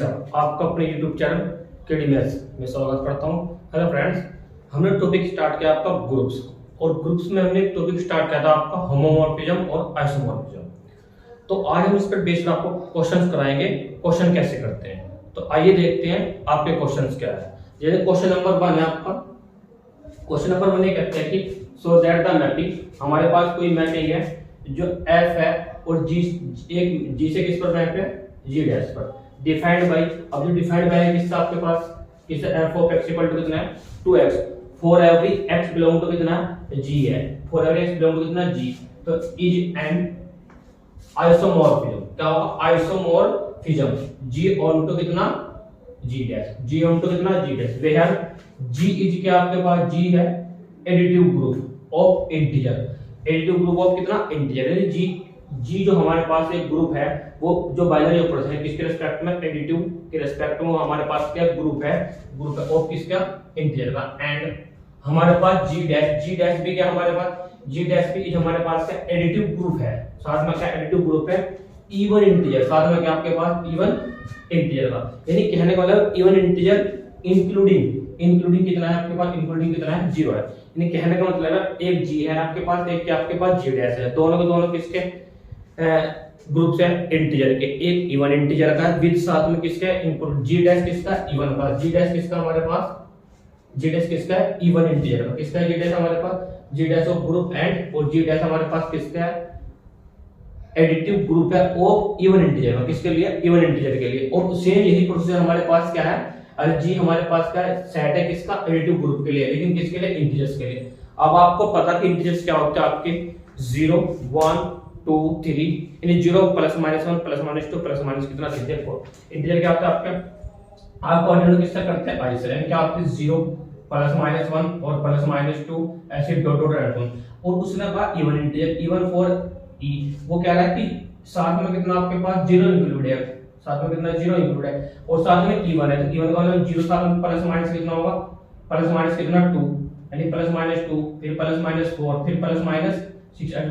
साहब, आपका अपने YouTube चैनल केडी मैथ्स में स्वागत करता हूं। हेलो फ्रेंड्स, हमने टॉपिक स्टार्ट किया आपका ग्रुप्स, और ग्रुप्स में हमने एक टॉपिक स्टार्ट किया था आपका होमोमॉर्फिज्म और आइसोमॉर्फिज्म। तो आज हम इस पर बेस्ड आपको क्वेश्चंस कराएंगे, क्वेश्चन कैसे करते हैं। तो आइए देखते हैं आपके क्वेश्चंस क्या है। जैसे क्वेश्चन नंबर 1 है आपका। क्वेश्चन नंबर 1 ये कहते हैं कि सो दैट द मैपिंग, हमारे पास कोई मैपिंग है जो एफ है और जी, एक जी से किस पर मैप है, जी डैश पर, डिफाइंड बाय, अब जो डिफाइंड बाय है किसका आपके पास, किससे, F of X equal to कितना है 2x, for every x belong to कितना g है, for every x belong to कितना g। तो इज एन आइसोमॉर्फिज्म, क्या होगा, आइसोमॉर्फिज्म g ऑन टू कितना g dash, g onto कितना g dash, where g is क्या आपके पास, g है additive group of integer, additive group of कितना इंटीजर, यानी जी जो हमारे पास एक ग्रुप है वो जो बाइनरी ऑपरेशन है किसके रिस्पेक्ट में, एडिटिव के रिस्पेक्ट में, वो हमारे पास क्या ग्रुप है ऑफ किसका, इंटीजर का। एंड हमारे पास जी डैश भी क्या हमारे पास, जी डैश भी हमारे पास क्या एडिटिव ग्रुप है, साथ में क्या एडिटिव ग्रुप है इवन इंटीजर, साथ में क्या आपके पास इवन इंटीजर का, यानी कहने का मतलब इवन इंटीजर इंक्लूडिंग कितना है आपके पास, इंक्लूडिंग कितना है 0 है, यानी कहने का मतलब है एक जी है आपके पास, एक क्या आपके पास जी डैश है, दोनों के दोनों किसके ग्रुप से इंटीजर के, एक इवन इंटीजर का विद साथ में किसके इंक्लूड जी डैश किसका इवन का, जी डैश किसका हमारे पास, जी डैश किसका है इवन इंटीजर का, किसका जी डैश हमारे पास, G dash of group and, और जी डैश हमारे पास किसका है एडिटिव ग्रुप है ऑफ इवन इंटीजर का, किसके लिए, इवन इंटीजर के लिए। और सेम यही प्रोसीजर हमारे पास क्या है, और जी हमारे पास क्या है सेट है किसका एडिटिव ग्रुप के लिए, लेकिन किसके लिए, इंटीजर्स के लिए। अब आपको पता कि इंटीजर्स क्या होते हैं आपके 0 1 2 3, यानी 0 plus minus 1 plus minus 2 plus minus कितना 3 देखो इंटीजर क्या होता है आपके, आप कोऑर्डिनेट किससे करते हैं आई से, यानी क्या आपके 0 प्लस माइनस 1 और प्लस माइनस 2 ऐसे डॉट डॉट ऐड ऑन, और उसने कहा इवन इंटीजर, इवन फॉर ई, वो कह रहा है कि साथ में कितना आपके पास 0 इंक्लूड है, साथ में कितना 0 इंक्लूड है, और साथ में इवन है, तो इवन का मतलब 0 साथ में प्लस माइनस कितना होगा, प्लस माइनस कितना 2, यानी प्लस माइनस 2 फिर प्लस माइनस 4 फिर प्लस माइनस 6 एंड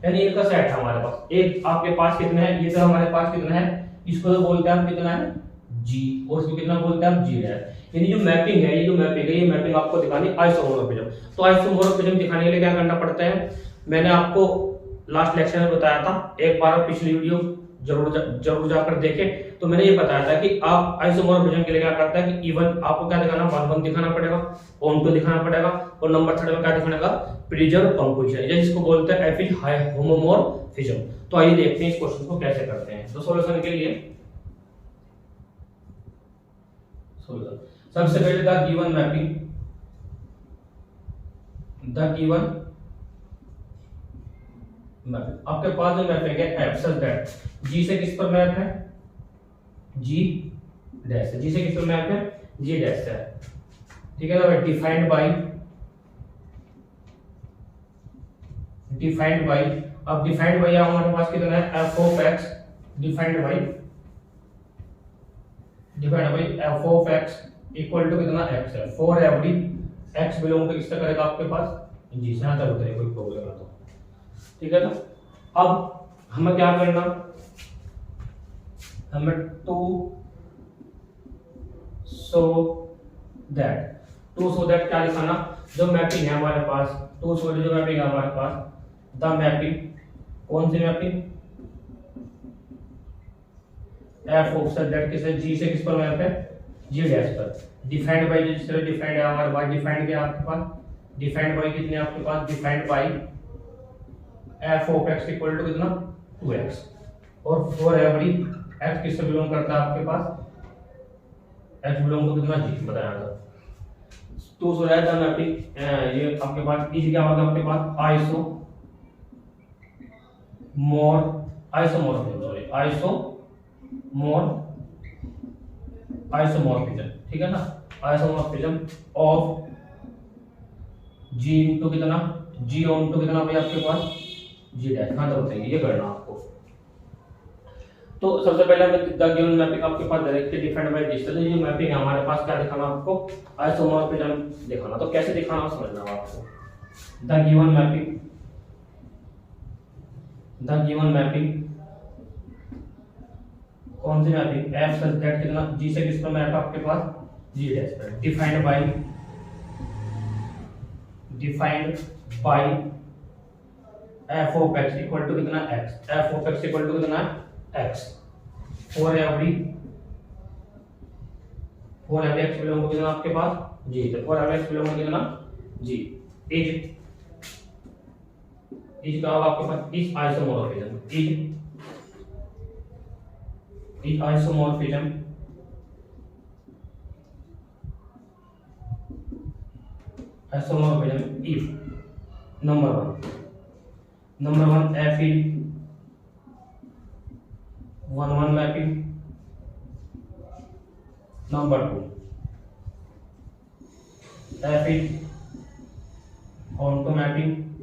यानी इनका सेट है हमारे पास। एक आपके पास कितना है, ये तो हमारे पास कितना है, इसको तो बोलते हैं हम कितना है g, और इसको कितना बोलते हैं हम g डैश, यानी जो मैपिंग है, ये मैपिंग आपको दिखानी आइसोमॉर्फिज्म। तो आइसोमॉर्फिज्म दिखाने के लिए क्या करना पड़ता है, मैंने आपको लास्ट लेक्चर में बताया था, एक बार पिछली वीडियो जरूर जाकर देखें। तो मैंने ये बताया था कि आप आइसोमॉर्फिज्म के लिए क्या करता है कि इवन आपको क्या दिखाना, 1 1 दिखाना पड़ेगा, ऑन 2 दिखाना पड़ेगा, और नंबर 3 में क्या दिखाना, प्रिजर्व कंपोजिशन, जिसको बोलते हैं एफ इज होमोमॉर्फिज्म। तो आइए देखते हैं इस क्वेश्चन को कैसे करते हैं। तो सॉल्यूशन के लिए सबसे पहले द गिवन मैपिंग, आपके पास जो मैपिंग है एफ सच दैट जी से किस पर मैप है, जी डैश है, जी से किस पर मैप है, जी डैश है, ठीक है ना। डिफाइंड बाय, अब डिफाइंड बाय हमारे पास कितना है F of X, defined by F of X equal to कितना एक्स है, for every X belong to किससे करेगा आपके पास जी से, यहां तक होता है कोई प्रॉब्लम ना, तो ठीक है ना। अब हमें क्या करना, हमें टू सो दैट क्या लिखाना, जो मैपिंग है हमारे पास, टू सो जो मैपिंग है हमारे पास, द मैपिंग, कौन सी mapping, F of such that किसे जी से किस पर मैप है, जी डैश पर, डिफाइंड बाय, जिस तरह डिफाइंड है हमारे पास, डिफाइंड क्या आपके पास, डिफाइंड बाय कितने आपके पास, defined by F of X equal to कितना 2x, और फॉर एवरी x किससे बिलोंग करता है आपके पास, x बिलोंग टू कितना g बताया था। तो सो दैट द मैपिंग, ये आपके पास इज क्या होगा आपके पास आइसोमॉर्फिज्म, ठीक है ना, आइसोमॉर्फिज्म ऑफ g इनटू कितना, g ऑन टू कितना भाई आपके पास जी डैश, हाँ तो बताइए ये करना आपको। तो सबसे पहले हमें द गिवन मैपिंग आपके पास डायरेक्टली डिफाइंड बाय डिस्टेंस, ये मैपिंग है हमारे पास, क्या दिखाना आपको आइसोमॉर्फिज्म दिखाना। तो कैसे दिखाना समझना आपको, द गिवन मैपिंग कौन सी मैपिंग एफ सच दैट कितना जी से किस पर मैप आपके पास जी डैश पर defined by F of X equal to कितना X F of X equal to कितना X for every X belong to कितना आपके पास जी तो for every X belong to कितना जी इज का होगा आपके पास is isomorphism is isomorphism if number one f is 1 1 mapping number 2 f is onto mapping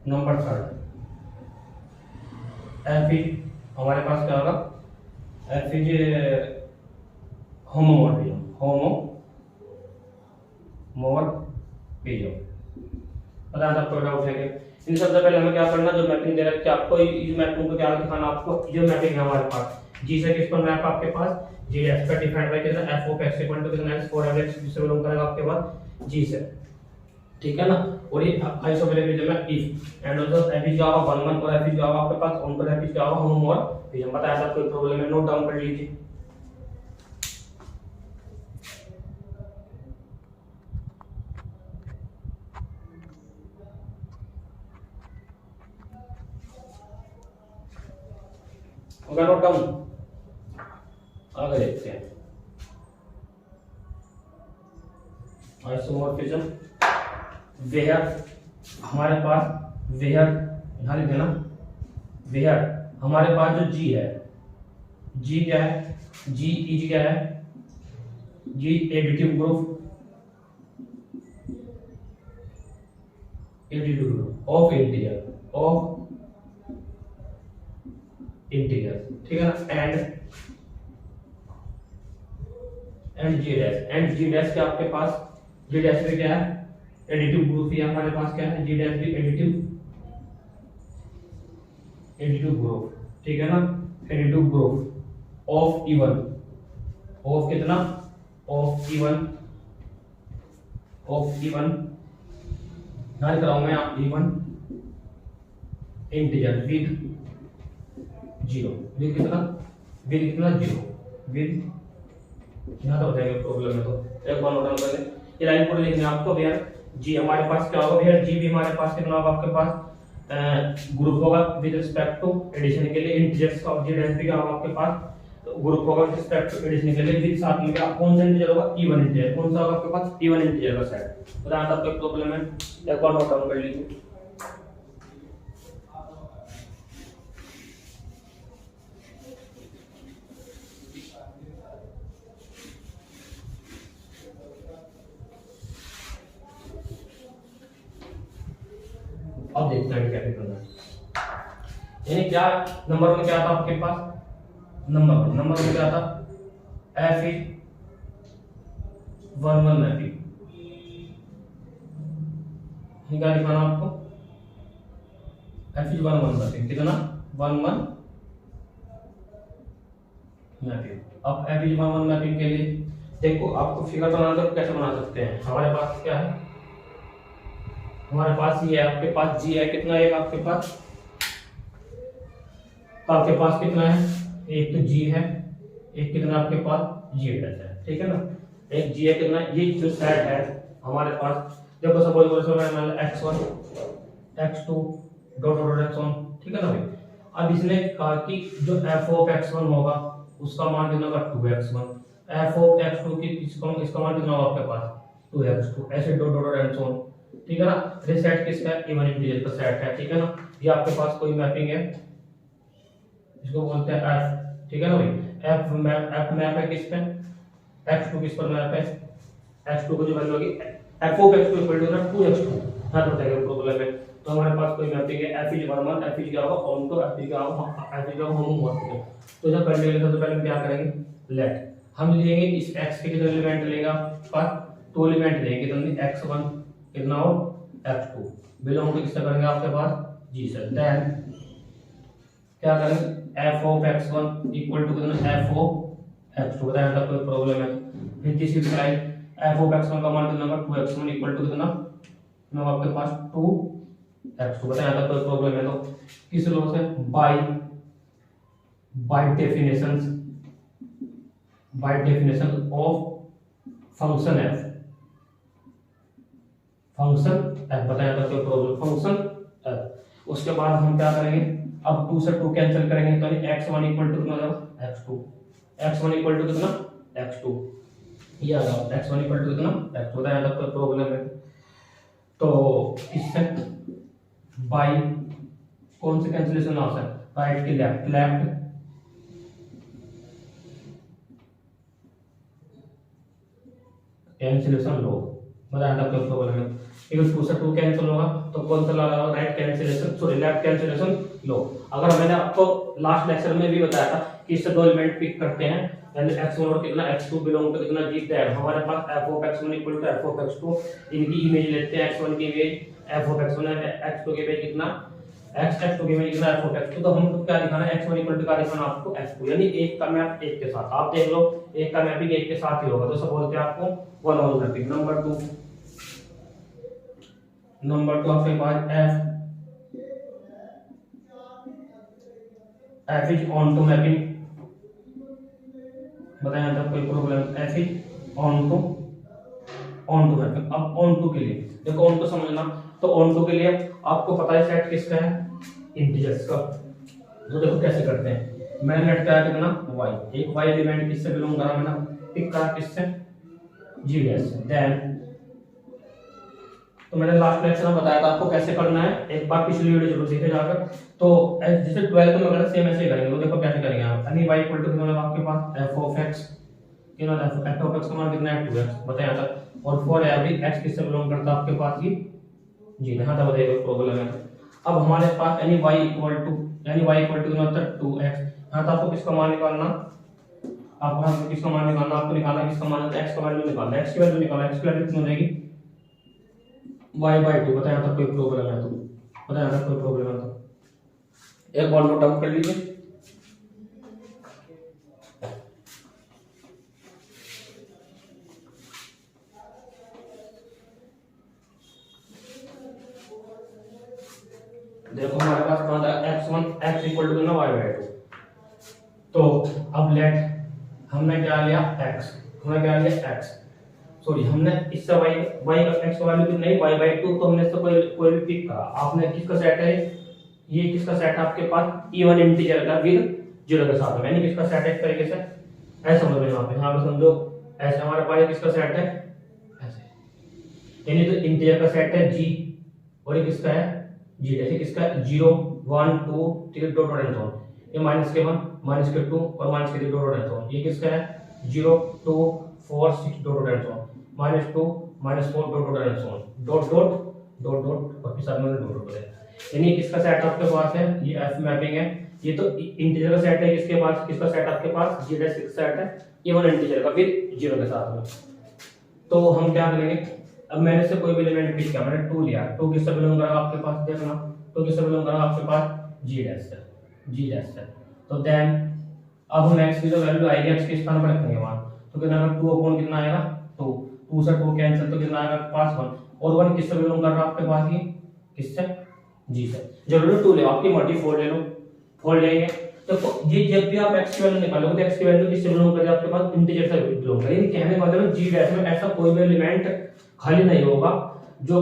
number 3 f is हमारे पास क्या होगा f is होमोमॉर्फिज्म पता है आपको डाउट है कि इन सबसे पहले हमें क्या करना जो मैपिंग दे रखी है आपको इस मैपिंग को क्या दिखाना आपको जो मैपिंग है हमारे पास जी से किस पर मैप आपके पास जी एक्स पर डिफाइंड बाय कितना F of X equal to कितना एक्स फॉर एवरी एक्स जिसे बिलोंग करेगा आपके पास जी से ठीक है ना और ये आइसोमॉर्फिज्म है if and also F is Java 1 1 और एफ इज जावा आपके पास ऑन पर एफ इज जावा होमोमॉर्फिज्म पता है कोई प्रॉब्लम है नोट डाउन कर लीजिए होगा नोट डाउन आगे देखते हैं आइसोमॉर्फिज्म वेयर हमारे पास वेयर यहां लिख देना वेयर हमारे पास जो जी है जी क्या है जी इज क्या है जी एडिटिव ग्रुप ऑफ इंटीजर ठीक है ना एंड जी डैश क्या आपके पास जी डैश में क्या है एडिटिव ग्रुप ही हमारे पास क्या है जी डैश भी एडिटिव ग्रुप ठीक है ना additive group of even of कितना ऑफ इवन लिख रहा हूं मैं आप even integer with zero with कितना जीरो विद यहाँ तो बताएंगे प्रॉब्लम है तो एक बार नोट डाउन कर लें ये लाइन पूरी लिखनी है आपको भैया जी हमारे पास क्या होगा भैया जी भी हमारे पास कितना होगा आपके पास ग्रुप होगा विद रिस्पेक्ट टू एडिशन के लिए इंटीजर्स का जी डैश भी क्या होगा आपके पास तो ग्रुप होगा विद रिस्पेक्ट टू एडिशन के लिए विद साथ में क्या कौन सा इंटीजर होगा इवन इंटीजर कौन सा होगा आपके पास इवन इंटीजर का सेट तो यहाँ आपको प्रॉब्लम है एक बार नोट डाउन कर लीजिए अब देखते हैं क्या करना है यानी क्या नंबर 1 क्या था आपके पास नंबर 1 क्या था f इज 1 1 मैपिंग क्या लिखाना आपको f इज 1 1 मैपिंग कितना 1 1 मैपिंग अब f इज 1 1 मैपिंग के लिए देखो आपको फिगर बनाना तो कैसे बना सकते हैं हमारे पास क्या है हमारे पास ये है आपके पास जी है कितना एक आपके पास कितना है एक तो जी है एक कितना आपके पास जी डैश है ठीक है ना एक जी है कितना ये जो सेट है हमारे पास देखो सपोज करो मान लो x1 x2 dot dot x1 ठीक है ना भाई अब इसने कहा कि जो f ऑफ x1 होगा उसका मान कितना होगा 2x1 f ऑफ x2 की इसका मान कितना होगा आपके पास 2x2 ऐसे dot dot and so on ठीक है ना ये सेट किसका है इवन इंटीजर का सेट है ठीक है ना ये आपके पास कोई मैपिंग है इसको बोलते हैं f ठीक है ना भाई f मैप है किस पे x2 किस पर मैप है x2 को जो वैल्यू होगी f of x2 equal to 2x2 हां तो बताइए प्रॉब्लम है तो हमारे पास कोई मैपिंग है f इज 1 1 f इज क्या होगा ऑन तो f इज क्या होगा f इज होमोमॉर्फिज्म तो जब करने के लिए सबसे पहले हम क्या करेंगे लेट हम लेंगे इस x के कितने एलिमेंट लेगा पर 2 एलिमेंट लेंगे कितने x1 कितना हो f2 बिलोंग टू किससे करेंगे आपके पास जी सर देन क्या करेंगे F of X one equal to कितना एफ ऑफ एक्स टू। बताया था कोई प्रॉब्लम है? फिर तीसरी slide F of X one का मान कितना होगा 2x1 इक्वल टू कितना ना आपके पास 2x2। बताया था कोई प्रॉब्लम है? तो किस लॉ से? Bye definition of function F. बताया था कोई प्रॉब्लम? Function F. उसके बाद हम क्या करेंगे? अब 2 से 2 कैंसिल करेंगे तो x1 इक्वल टू कितना होगा x2। x1 इक्वल टू कितना x2, ये आ जाओ x1 इक्वल टू कितना x2। बताया था कोई प्रॉब्लम है? तो इससे बाई कौन से कैंसिलेशन आ सकता है? राइट की लेफ्ट कैंसिलेशन लो। बताया था कोई प्रॉब्लम है? अगर 2 से 2 कैंसिल होगा तो कौन सा right cancellation, sorry left cancellation लो। अगर मैंने आपको लास्ट लेक्चर में भी बताया था कि इससे दो एलिमेंट पिक करते हैं, यानी x1 और कितना x2 बिलोंग टू कितना जी दैट, हमारे पास f of x1 equal to f of x2। इनकी इमेज लेते हैं, x1 की इमेज f ऑफ x1 है, x2 की इमेज कितना x2 की इमेज कितना f ऑफ x2। तो हम क्या दिखाना है? x1 इक्वल टू क्या दिखाना आपको x2, यानी एक का मैप एक के साथ। आप देख लो एक का मैपिंग एक के साथ ही होगा, तो सब बोलते हैं आपको वन ऑन मैपिंग। नंबर 2 आपके पास f is onto mapping. बताया था कोई problem? f is onto mapping. अब ऑन टू के लिए देखो, ऑन टू समझना, तो ऑन टू के लिए आपको पता है सेट किसका है? इंटीजर्स का। तो देखो कैसे करते हैं। मैंने नेट का कितना y, एक y एलिमेंट किससे बिलोंग करा? मैंने पिक करा किससे? g डैश से। देन तो मैंने लास्ट लेक्चर में बताया था आपको कैसे करना है, एक बार पिछली वीडियो जरूर देखे जाकर। तो जैसे 12th में करना सेम ऐसे ही करेंगे। तो देखो कैसे करेंगे आप, यानी y इक्वल टू कितना आपके पास f ऑफ x, कितना f ऑफ x का मान कितना है 2x बताया था। और फॉर एवरी x किससे बिलोंग करता है आपके पास? ये जी यहां तक बताइए प्रॉब्लम है। अब हमारे पास यानी y इक्वल टू कितना होता है 2x। यहां तो आपको किसका मान निकालना? आपको किसका मान निकालना? आपको निकालना किसका मान? x का वैल्यू निकालना, x की वैल्यू निकालना। x की वैल्यू कितनी हो जाएगी? y/2। बताया था कोई प्रॉब्लम है? तो बताया था कोई प्रॉब्लम है? तो एक बार नोट डाउन कर लीजिए। देखो हमारे पास कहां था x1, x इक्वल टू कितना y/2। तो अब लेट हमने क्या लिया x, सॉरी हमने इससे y का x का वैल्यू कितना है y/2। तो हमने इससे कोई भी पिक करा। आपने किसका सेट है? ये किसका सेट है आपके पास? इवन इंटीजर का विद 0 के साथ में, यानी किसका सेट है? इस तरीके से ऐसे समझ लो। यहां पे समझो ऐसे हमारे पास किसका सेट है? ऐसे, यानी तो इंटीजर का सेट है g, और ये किसका है? g। जैसे किसका 0 1 2 3 डॉट एंड सो ऑन। ये -1 -2 और -3 डॉट एंड सो ऑन। ये किसका है? 0 2 4 6 dot and so on, -2 -4 dot and so on, dot और फिर साथ में डॉट है। यानी किसका सेट आपके पास है? ये f मैपिंग है। ये तो इंटीजर का सेट है, किसके पास? किसका सेट आपके पास? g डैश का सेट है, इवन इंटीजर का फिर 0 के साथ में। तो हम क्या करेंगे? अब मैंने से कोई भी एलिमेंट पिक किया, मैंने 2 लिया। 2 किससे बिलोंग कर रहा है आपके पास? देखना 2 किससे बिलोंग कर रहा है आपके पास? g डैश से। तो देन अब हम x की जो वैल्यू आएगी x के स्थान पर रखेंगे वहां। तो कितना आएगा? 2 अपॉन कितना आएगा? 2 से 2 कैंसिल, तो कितना आएगा? पास 1। और 1 किससे बिलोंग कर रहा है आपके पास? ये किससे? g से। जरूरी 2 ले, आपकी मर्जी 4 ले लो, 4 लेंगे। तो ये जब भी आप x की वैल्यू निकालोगे तो x की वैल्यू किससे बिलोंग करेगी आपके पास? इंटीजर से बिलोंग करेगी। कहने का मतलब g डैश में ऐसा कोई भी एलिमेंट खाली नहीं होगा, जो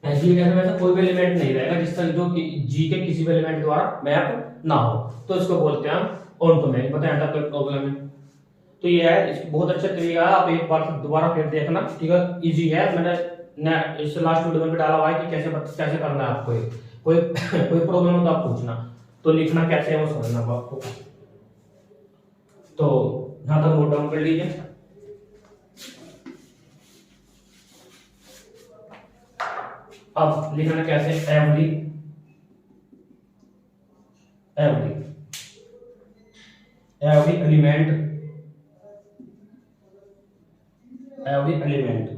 g डैश में ऐसा कोई भी एलिमेंट नहीं रहेगा जिसका जो g के किसी भी एलिमेंट द्वारा मैप ना हो। तो इसको बोलते हैं हम ऑन टू मैप। बताया था कोई प्रॉब्लम है? तो ये है, इसको बहुत अच्छा तरीका है। आप एक बार दोबारा फिर देखना, ठीक है? इजी है। मैंने इस लास्ट वीडियो में भी डाला हुआ है कि कैसे करना है आपको। कोई कोई प्रॉब्लम हो तो आप पूछना, तो लिखना कैसे है वो समझना आपको। तो यहां तक नोट डाउन कर लीजिए। अब लिखना कैसे? Every element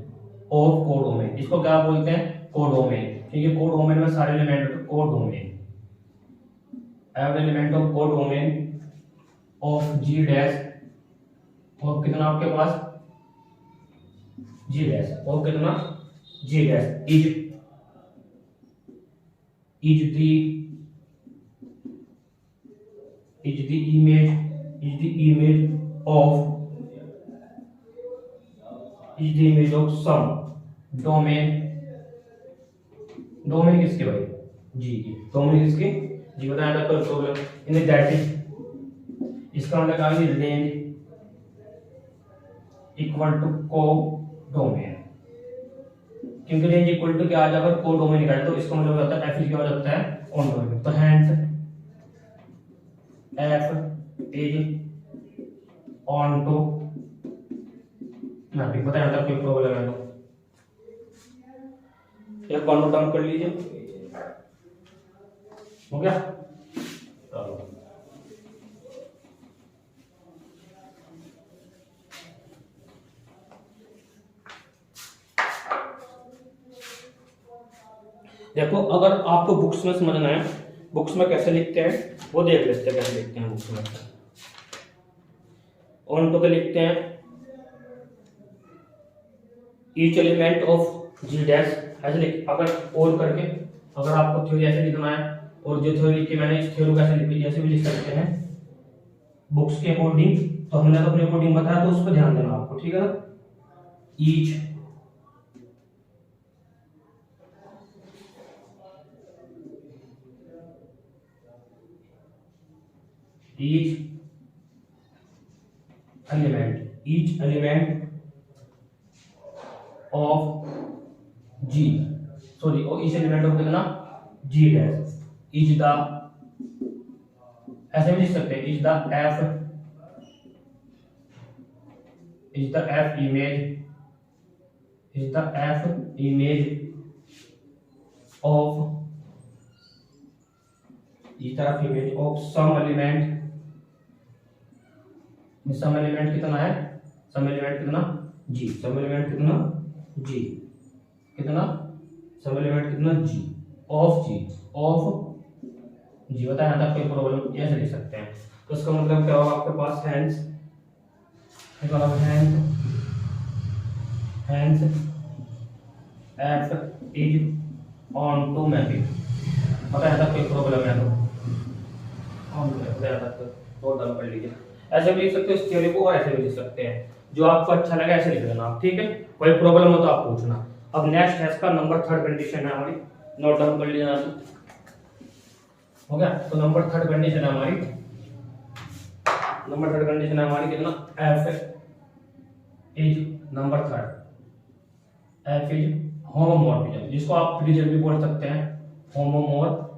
of codomain. इसको क्या बोलते हैं? कोडोमेन। क्योंकि कोडोमेन में सारे element codomain every element of codomain of G dash, और कितना आपके पास जी डैश, और कितना G dash is the image of some domain, domain किसके भाई, जी की, डोमेन किसके, जी बताया था कोई प्रॉब्लम इन दैट इज, इसका मतलब क्या है, रेंज इक्वल टू को डोमेन, क्योंकि रेंज इक्वल टू क्या आ जाएगा, को डोमेन निकाले तो इसका मतलब होता है एफ क्या हो जाता है, ऑन डोमेन। तो hence F is onto mapping, बताया था कोई प्रॉब्लम है तो एक बार नोट डाउन कर लीजिए, हो गया। चलो देखो, अगर आपको बुक्स में समझना है बुक्स में कैसे लिखते हैं वो देख लेते हैं, कैसे लिखते हैं बुक्स में। ऑन टू के लिखते हैं each element of G dash, ऐसे लिख, अगर और करके अगर आपको थ्योरी ऐसे लिखना है, और जो थ्योरी लिखी मैंने इस थ्योरी को ऐसे लिखी, जैसे भी लिख सकते हैं बुक्स के अकॉर्डिंग, तो हमने तो अपने अकॉर्डिंग बताया, तो उस पर ध्यान देना आपको, ठीक है ना। Each each element of G, sorry, or each element of कितना G dash is the, ऐसे भी लिख सकते हैं, is the F image of some element, some element कितना है, सम एलिमेंट कितना जी, सम एलिमेंट कितना जी, कितना सम एलिमेंट कितना जी ऑफ जी बताया था, कोई प्रॉब्लम ऐसे लिख सकते हैं। तो इसका मतलब क्या होगा आपके पास, hence F is onto mapping, बताया था, कोई प्रॉब्लम है तो ऑन टू बताया था, तो डाउन कर लीजिए। ऐसे भी लिख सकते हो इस थ्योरी को, और ऐसे भी लिख सकते हैं, जो आपको अच्छा लगे ऐसे लिख लेना आप, ठीक है। कोई प्रॉब्लम हो तो आप पूछना। अब नेक्स्ट है इसका नंबर थर्ड कंडीशन है हमारी, नोट डाउन कर लीजिए, हो गया। तो नंबर थर्ड कंडीशन है हमारी, नंबर थर्ड कंडीशन है हमारी कितना, F is number third, F is homomorphism, जिसको आप प्रीजर भी बोल सकते हैं, होमोमॉर्फिज्म,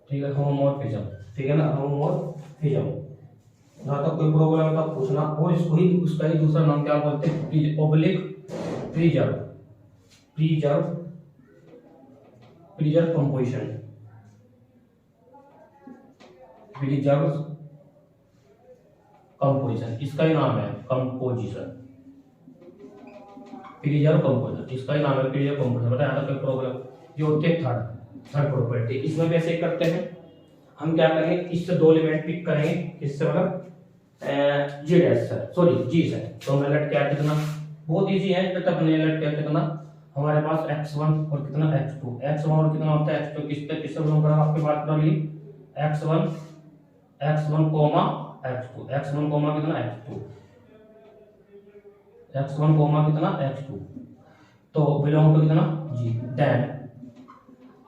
ठीक है, होमोमॉर्फिज्म, ठीक है ना, होमोमॉर्फिज्म। जहाँ तक कोई प्रॉब्लम है तो आप पूछना। और इसको ही, उसका ही दूसरा नाम क्या बोलते हैं, oblique preserve, preserve composition, preserve composition, इसका ही नाम है कंपोजिशन, प्रीजर्व कंपोजिशन, इसका ही नाम है प्रीजर्व कंपोजिशन। बताया था कोई प्रॉब्लम, ये होते हैं थर्ड प्रॉपर्टी। इसमें भी ऐसे ही करते हैं, हम क्या करेंगे, इससे दो एलिमेंट पिक करेंगे, इससे मतलब जी डैश सर, सॉरी जी सर, तो हमें लेट क्या कितना, बहुत इजी है, बेटा अपने लेट क्या कितना, हमारे पास x1 और कितना x2, x1 और कितना होता है x2, किससे बिलोंग कर रहा है आपके बात कर ली, x1 coma x2, x1 coma कितना x2, x1 कोमा कितना x2, तो बिलोंग टू कितना जी। देन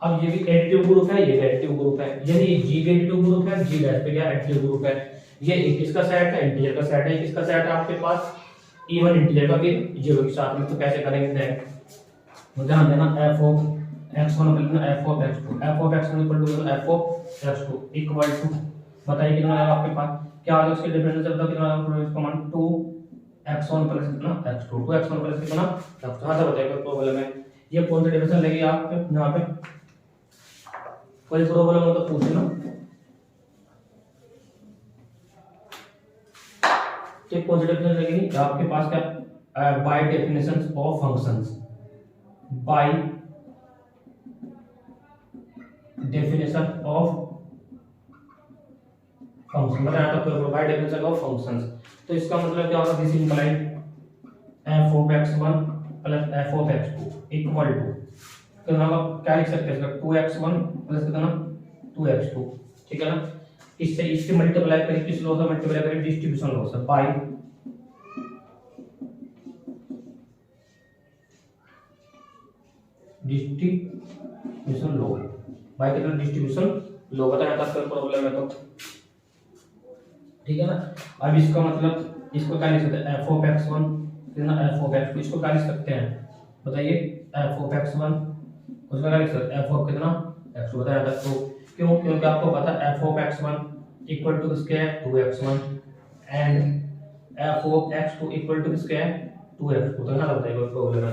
अब ये भी एडिटिव ग्रुप है, ये भी एडिटिव ग्रुप है, यानी जी भी एडिटिव ग्रुप है, जी डैश पे क्या एडिटिव ग्रुप है। ये एक किसका सेट है, इंटीजर का सेट है, किसका सेट है आपके पास, इवन इंटीजर का भी जीरो के साथ में। तो कैसे करेंगे, देख ध्यान देना, f of x1 equal f of x2, f of x1 equal to f of x2 equal to, बताइए कितना आएगा आपके पास, क्या आ रहा है उसके डिफरेंस से, बताओ कितना आ रहा है इसका मान, 2x1 प्लस कितना x2, 2x1 प्लस कितना x2। हां सर बताइए कोई प्रॉब्लम है, ये कौन सा डिफरेंस लगेगा आप यहां पे, कोई प्रॉब्लम हो तो पूछना। ये कौन सी डिफरेंस लगेगी आपके पास, क्या bye definition of functions, bye definition of function, बताया था बाय डेफिनेशन ऑफ फंक्शंस। तो इसका मतलब क्या होगा, this implied F of x1 plus F of x2 equal to, तो हम क्या लिख सकते हैं इसका 2x1 प्लस कितना 2x2, ठीक है ना। इससे इससे मल्टीप्लाई करें, किस लॉ से मल्टीप्लाई करें, डिस्ट्रीब्यूशन लॉ से, बाय डिस्ट्रीब्यूशन लॉ, बाय कितना डिस्ट्रीब्यूशन लॉ, बताया था कोई प्रॉब्लम है तो, ठीक है ना। अब इसका मतलब इसको क्या लिख सकते हैं, एफ ऑफ x1 कितना एफ ऑफ x2, इसको क्या लिख सकते हैं बताइए, एफ ऑफ x1 उसका क्या लिख सकते हैं एफ ऑफ कितना x2, बताया था तो क्यों, क्योंकि आपको पता है F of x1 equal to किसके है 2x1 and F of x2 equal to किसके है 2x2, तो ना बताइए कोई प्रॉब्लम है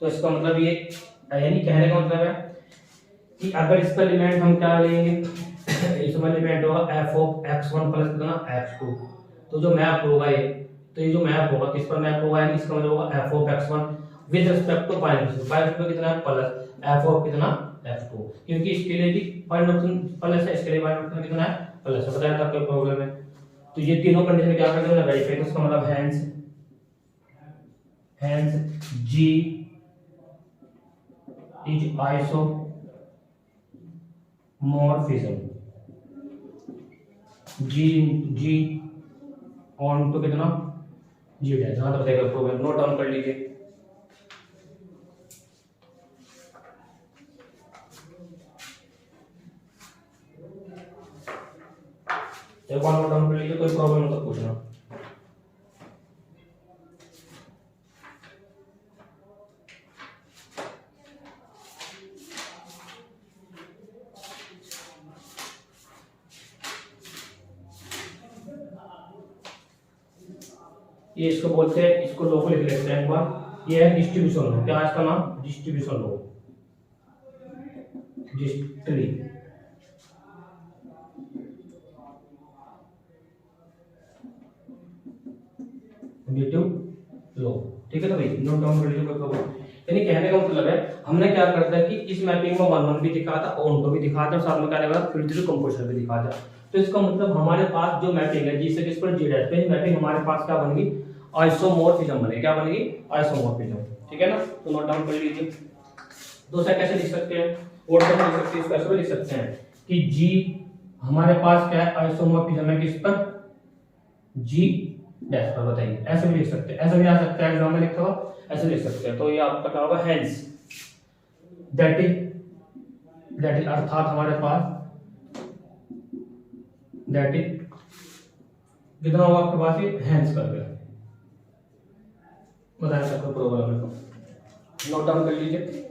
तो इसका मतलब ये यानी कहने का मतलब है कि अगर इसका एलिमेंट हम क्या लेंगे, इसमें एलिमेंट होगा एफ ऑफ x1 प्लस कितना x2, तो जो मैप होगा ये, तो ये जो मैप होगा किस पर मैप होगा, यानी इसका मतलब होगा F of x1 with respect to by कितना है प्लस एफ ऑफ कितना x2, क्योंकि इसके लिए भी बाय नोटेशन प्लस है, इसके लिए बाय नोटेशन कितना है प्लस है, बताया था कोई प्रॉब्लम है। तो ये तीनों कंडीशन क्या करते हैं वेरीफाई, तो इसका मतलब hence G is isomorphism, G onto कितना G डैश, हाँ तो बताइएगा प्रॉब्लम, नोट डाउन कर लीजिए। एक बार नोट डाउन कर लीजिए, कोई प्रॉब्लम हो तो पूछना। ये इसको बोलते हैं, इसको लो को लिख लेते हैं एक बार, ये है डिस्ट्रीब्यूशन लो, क्या है इसका नाम डिस्ट्रीब्यूशन लो, डिस्ट्रीब्यूटिव लो, ठीक है। तो भाई नोट डाउन कर लीजिए कोई प्रॉब्लम, यानी कहने का मतलब है हमने क्या करता है कि इस मैपिंग में 1 1 भी दिखा था, ऑन टू भी दिखा था, और साथ में क्या लगा फिर टू कंपोजिशन भी दिखा था। तो इसका मतलब हमारे पास जो मैपिंग है जिससे किस पर जी डैश पे मैपिंग हमारे पास क्या बन गई आइसोमॉर्फिज्म बने, क्या बन गई आइसोमॉर्फिज्म, ठीक है ना। तो नोट डाउन कर लीजिए। दूसरा कैसे लिख सकते हैं, और कैसे लिख सकते हैं, इसको ऐसे लिख सकते हैं कि जी हमारे पास क्या है आइसोमॉर्फिज्म है किस पर जी डैश पर, बताइए ऐसे भी लिख सकते हैं, ऐसे भी आ सकता है एग्जाम में लिखा हुआ, ऐसे लिख सकते हैं। तो ये आपका क्या होगा हेंस दैट इज अर्थात हमारे पास दैट इज कितना होगा आपके पास ये हेंस कर गया, बताया सबको प्रॉब्लम है तो नोट डाउन कर लीजिए।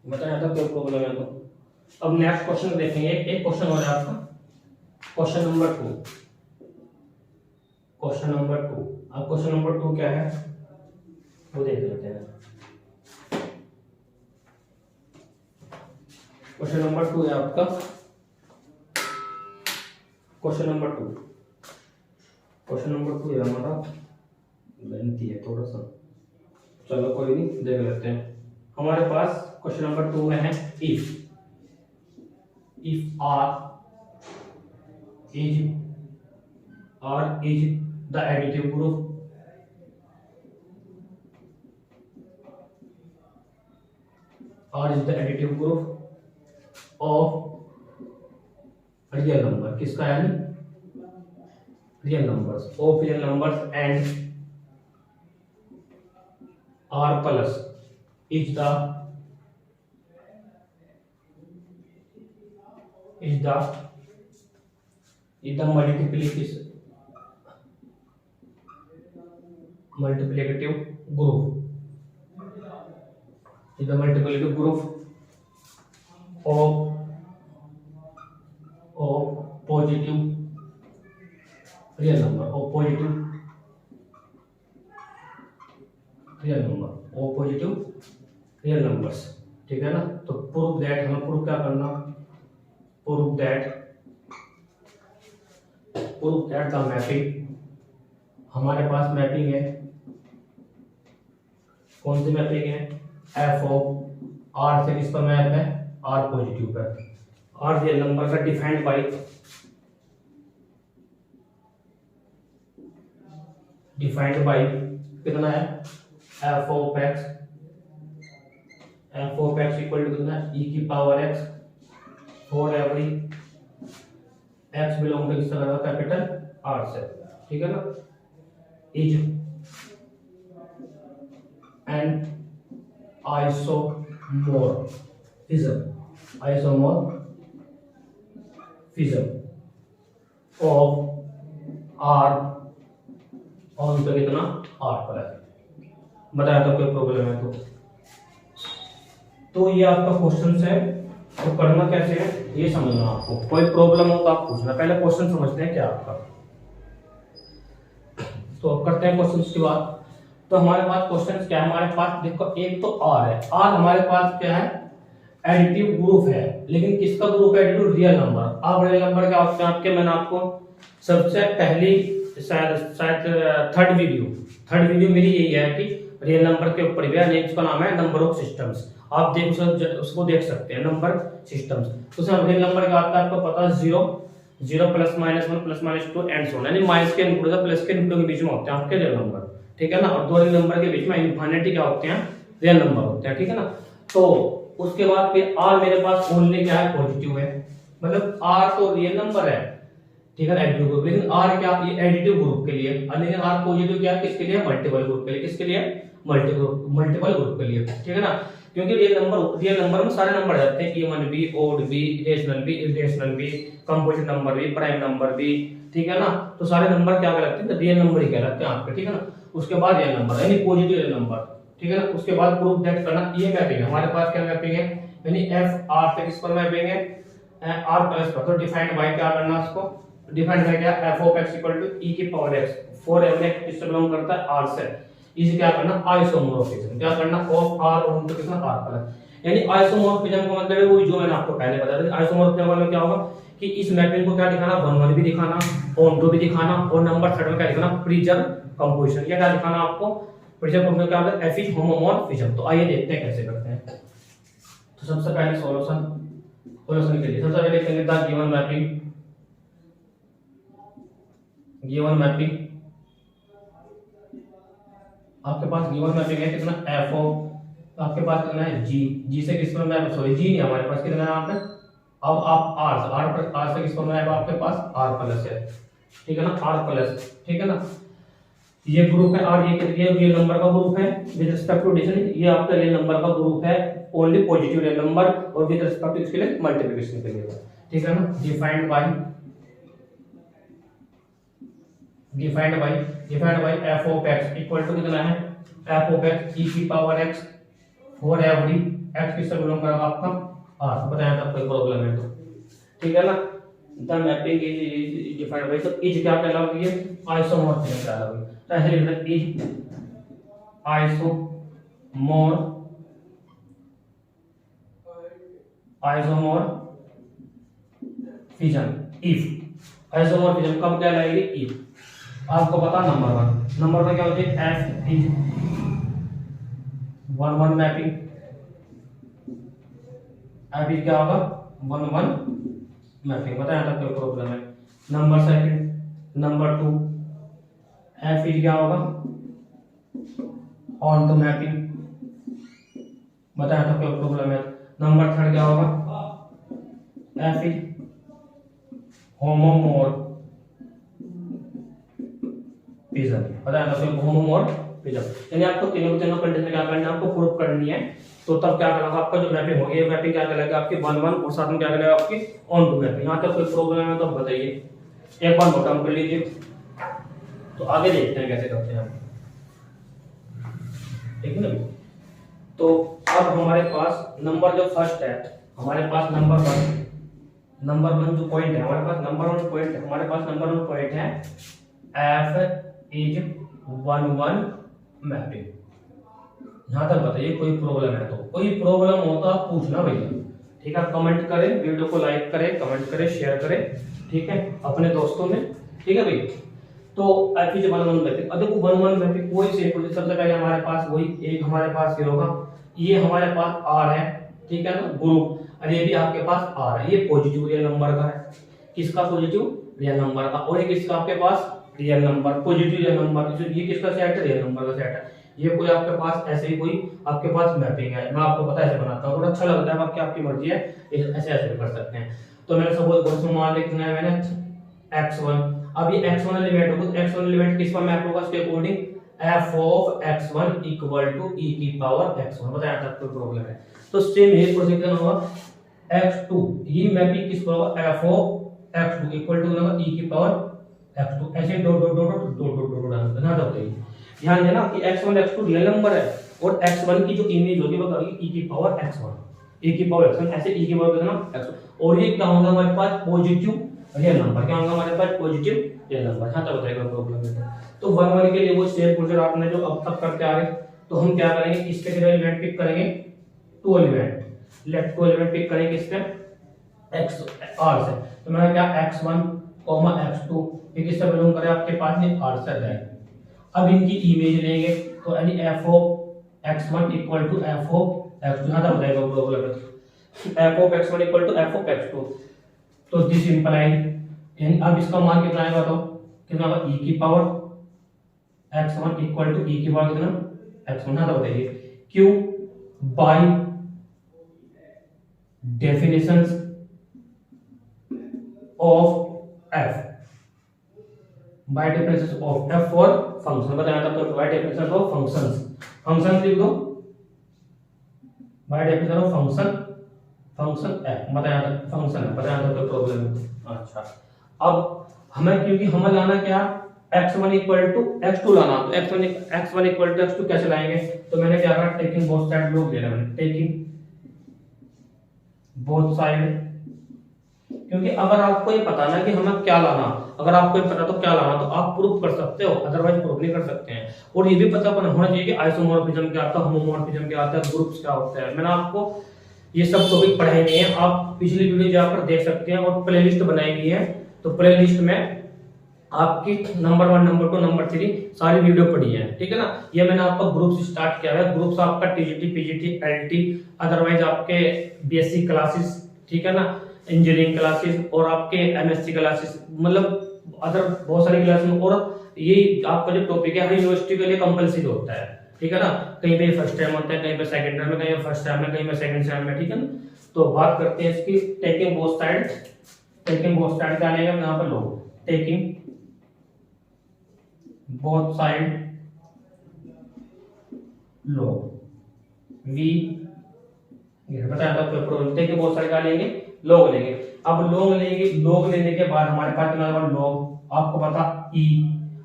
बताया था कोई प्रॉब्लम है तो अब नेक्स्ट क्वेश्चन देखेंगे, एक क्वेश्चन हो रहा है आपका क्वेश्चन नंबर 2, क्वेश्चन नंबर 2, अब क्वेश्चन नंबर 2 क्या है वो देख लेते हैं। क्वेश्चन नंबर 2 है आपका, क्वेश्चन नंबर 2, क्वेश्चन नंबर 2 है हमारा, लेंथी है थोड़ा सा, चलो कोई नहीं देख लेते हैं। हमारे पास क्वेश्चन नंबर 2 में है if R is the additive group of real number, किसका यानी real numbers and R plus is the multiplicative group of positive real number, of positive real number, of positive real numbers, ठीक है ना। तो proof that, हमें proof क्या करना, proof that the mapping, हमारे पास मैपिंग है, कौन सी मैपिंग है, एफ ऑफ आर से किस पर मैप है, आर पॉजिटिव पर, आर रियल नंबर का डिफाइंड बाई कितना है, F of X equal to कितना, ई की power X for every X belong to किस तरह का, कैपिटल आर से, ठीक है ना। Is an isomorphism of R onto कितना, आर प्लस, बताया तो कोई प्रॉब्लम है तो ये आपका क्वेश्चन है। तो करना कैसे है ये समझना, आपको कोई प्रॉब्लम हो तो आप पूछना, पहले क्वेश्चन समझते हैं क्या आपका। तो अब करते हैं क्वेश्चन की बात। तो हमारे पास क्वेश्चन क्या है, हमारे पास देखो एक तो आर है, आर हमारे पास क्या है, एडिटिव ग्रुप है, लेकिन किसका ग्रुप है, एडिटिव रियल नंबर। अब रियल नंबर क्या होते हैं आपके, मैंने आपको सबसे पहली शायद थर्ड वीडियो मेरी यही है कि रियल नंबर के ऊपर भी है, नेक्स्ट का नाम है नंबर ऑफ सिस्टम्स, आप देख उसको देख सकते हैं, नंबर सिस्टम्स। तो उसमें रियल नंबर क्या आता है आपको पता है, 0 plus minus 1 plus minus 2 and so on, यानी माइनस के इनपुट से प्लस के इनपुट के बीच में होते हैं आपके रियल नंबर, ठीक है ना। और दो रियल नंबर के बीच में इनफिनिटी क्या होते हैं, रियल नंबर होते हैं, ठीक है ना। तो उसके बाद फिर आर मेरे पास ओनली क्या है, पॉजिटिव है, मतलब आर तो रियल नंबर है, ठीक है, एडिटिव ग्रुप, लेकिन आर क्या, ये एडिटिव ग्रुप के लिए, लेकिन आर पॉजिटिव क्या, किसके लिए, मल्टीपल ग्रुप के लिए, किसके लिए, मल्टीपल ग्रुप के लिए, ठीक है ना। क्योंकि रियल नंबर में सारे नंबर आ जाते हैं, इवन भी, ओड भी, रेशनल भी, इरेशनल भी, कंपोजिट नंबर भी, प्राइम नंबर भी, ठीक है ना। तो सारे नंबर क्या कहलाते हैं, रियल नंबर ही कहलाते हैं आपके, ठीक है ना। उसके बाद रियल नंबर यानी पॉजिटिव रियल नंबर, ठीक है ना। उसके बाद प्रूफ दैट करना, ये मैपिंग है हमारे पास, क्या मैपिंग है, यानी एफ आर से किस पर मैपिंग है, आर प्लस पर। तो डिफाइंड बाय क्या करना, उसको डिफाइंड बाय क्या, F of X equal to E की power X for every X किससे बिलोंग करता है, आर से। इसे क्या करना, आइसोमॉर्फिज्म, क्या करना, ऑफ आर ऑन टू कितना, आर प्लस, यानी आइसोमॉर्फिज्म का मतलब है वो जो मैंने आपको पहले बताया था। आइसोमॉर्फिज्म मतलब क्या होगा कि इस मैपिंग को क्या दिखाना, 1 1 भी दिखाना, ऑन टू भी दिखाना, और नंबर थर्ड में क्या दिखाना, प्रिजर्व कंपोजिशन, ये क्या दिखाना आपको, प्रिजर्व कंपोजिशन क्या होता है, एफ इज होमोमॉर्फिज्म। तो आइए देखते हैं कैसे करते हैं। तो सबसे पहले सॉल्यूशन के लिए सबसे पहले लिखेंगे द गिवन मैपिंग आपके पास गिवन मैपिंग है कितना, एफ ऑफ आपके पास कितना है, जी से किस पर मैप, सॉरी जी नहीं हमारे पास, कितना है यहाँ पे, अब आप आर से किस पर मैप, आपके पास आर प्लस है, ठीक है ना, आर प्लस, ठीक है ना। ये ग्रुप है आर, ये रियल नंबर का ग्रुप है विद रिस्पेक्ट टू एडिशन, ये आपका रियल नंबर का ग्रुप है, ओनली पॉजिटिव रियल नंबर, और विद रिस्पेक्ट टू इसके लिए मल्टीप्लिकेशन के लिए, ठीक है ना। Defined by F of X equal to कितना है, एफ ऑफ एक्स ई की power X for every X किससे बिलोंग करेगा आपका, आर। बताया था कोई प्रॉब्लम है तो, ठीक है ना। The mapping is defined by, तो इज क्या कहलाती है, आइसोमॉर्फिज्म कहलाती है। तो ऐसे लिखना, इज आइसोमॉर्फिज्म इफ, आइसोमॉर्फिज्म कब कहलाएगी, इफ आपको पता नंबर 1 क्या होती है, F is 1 1 mapping, F is क्या होगा, 1 1 मैपिंग, बताया था कोई प्रॉब्लम है। नंबर 2 एफ इज क्या होगा, ऑन टू मैपिंग, बताया था कोई प्रॉब्लम है। नंबर 3 क्या होगा, एफ इज होमोमॉर्फिज्म, बताया था होमोमॉर्फिज्म, यानी आपको तीनों कंडीशन क्या करना है, आपको प्रूफ करनी है। तो तब क्या करेगा आपका जो मैपिंग होगी, ये मैपिंग क्या करेगा आपकी 1 1, और साथ में क्या करेगा आपकी ऑन टू मैपिंग। यहाँ तक कोई प्रॉब्लम है तो बताइए, एक बार नोट डाउन कर लीजिए। तो आगे देखते हैं कैसे करते हैं, ठीक है ना। तो अब हमारे पास नंबर जो फर्स्ट है हमारे पास नंबर वन जो पॉइंट है हमारे पास नंबर वन पॉइंट है हमारे पास नंबर वन पॉइंट है एफ इज 1 1 मैपिंग। यहाँ तक बताइए कोई प्रॉब्लम है तो, कोई प्रॉब्लम हो तो आप पूछना भैया, ठीक है। कमेंट करें, वीडियो को लाइक करें, कमेंट करें, शेयर करें, ठीक है, अपने दोस्तों में, ठीक है भाई। तो एफ इज 1 1 मैपिंग, अब देखो 1 1 मैपिंग कोई से सबसे पहले हमारे पास वही एक हमारे पास ये होगा, ये हमारे पास आर है, ठीक है ना, ग्रुप, और ये भी आपके पास आर है, ये पॉजिटिव रियल नंबर का है, किसका पॉजिटिव रियल नंबर का, और ये किसका आपके पास real number positive real number, ये किसका सेट है रियल नंबर का सेट है। ये कोई आपके पास ऐसे ही कोई आपके पास मैपिंग है, मैं आपको पता ऐसे बनाता हूँ, थोड़ा अच्छा लगता है, बाकी आपकी मर्जी है, ऐसे ऐसे भी कर सकते हैं। तो मैंने सपोज क्वेश्चन मान लिखना है मैंने x1, अब ये x1 एलिमेंट होगा, तो x1 एलिमेंट किस पर मैप होगा, इसके according f of x1 equal to e की पावर x1, बताया था कोई प्रॉब्लम है तो सेम ये प्रोसीजर होगा x2, ये मैपिंग किस पर होगा f of x2 equal to होगा e की पावर x2, ऐसे dot dot dot dot dot dot dot डालना ना बताइए। ध्यान देना कि x1 x2 रियल नंबर है और x1 की जो इमेज होगी वो करेगी e की पावर x1, e की पावर x1, ऐसे e की पावर कितना x1, और ये क्या होगा हमारे पास पॉजिटिव रियल नंबर, क्या होगा हमारे पास पॉजिटिव रियल नंबर। हाँ तो बताएगा प्रॉब्लम है तो 1 1 के लिए वो सेम प्रोसीजर आपने जो अब तक करते आ रहे, तो हम क्या करेंगे, इसके लिए एलिमेंट पिक करेंगे 2 एलिमेंट, लेट 2 एलिमेंट पिक करेंगे किससे x r से, तो मैंने क्या x1 x2 ये किससे बिलोंग करे आपके पास ये r से है। अब इनकी इमेज लेंगे तो यानी f of x1 equal to f of x2, यहां तक बताएगा प्रॉब्लम है, f of x1 equal to f of x2, तो दिस इंप्लाई यानी अब इसका मान कितना आएगा, तो कितना होगा e की power x1 equal to e की पावर कितना x1, यहां तक बताइए q by definitions of f, by definition of f for function, बताया था तो by definition of functions, function लिख दो by definition of function f, बताया था फंक्शन है, बताया था तो प्रॉब्लम है। अच्छा अब हमें क्योंकि हमें लाना क्या x1 इक्वल टू x2 लाना, तो x1 इक्वल टू x2 कैसे लाएंगे, तो मैंने क्या करा टेकिंग बोथ साइड लोग ले मैंने टेकिंग बोथ साइड, क्योंकि अगर आपको ये पता ना कि हमें क्या लाना, अगर आपको ये पता तो क्या लाना तो आप प्रूफ कर सकते हो, अदरवाइज प्रूफ नहीं कर सकते हैं। और ये भी पता होना चाहिए कि आइसोमॉर्फिज्म क्या आता है, होमोमॉर्फिज्म क्या आता है, ग्रुप्स क्या होते हैं। मैंने आपको ये सब टॉपिक पढ़ाए हुए हैं, आप पिछली वीडियो जाकर देख सकते हैं, और प्लेलिस्ट बनाई हुई है, तो प्लेलिस्ट में आपकी नंबर 1 नंबर 2 नंबर 3 सारी वीडियो पड़ी है, ठीक है ना। ये मैंने आपका ग्रुप्स स्टार्ट किया है, ग्रुप्स आपका टीजीटी पीजीटी एलटी, अदरवाइज आपके बीएससी क्लासेस, ठीक है ना, इंजीनियरिंग क्लासेस और आपके एमएससी क्लासेस, मतलब अदर बहुत सारी क्लासेस, और ये आपका जो टॉपिक है हर यूनिवर्सिटी के लिए कंपलसरी होता है, ठीक है ना। कहीं पे फर्स्ट टाइम होता है, कहीं पे सेकंड टाइम में, कहीं पे फर्स्ट टाइम में, कहीं पे सेकंड टाइम में, ठीक है ना। तो बात करते हैं इसकी taking both side, taking both side क्या आएगा यहाँ पर, log taking both side log we, बताया था प्रॉब्लम, टेकिंग बोथ साइड क्या लेंगे लोग लेंगे। अब लोग लेंगे, लोग लेने के बाद हमारे पास कितना होगा लोग, आपको पता e,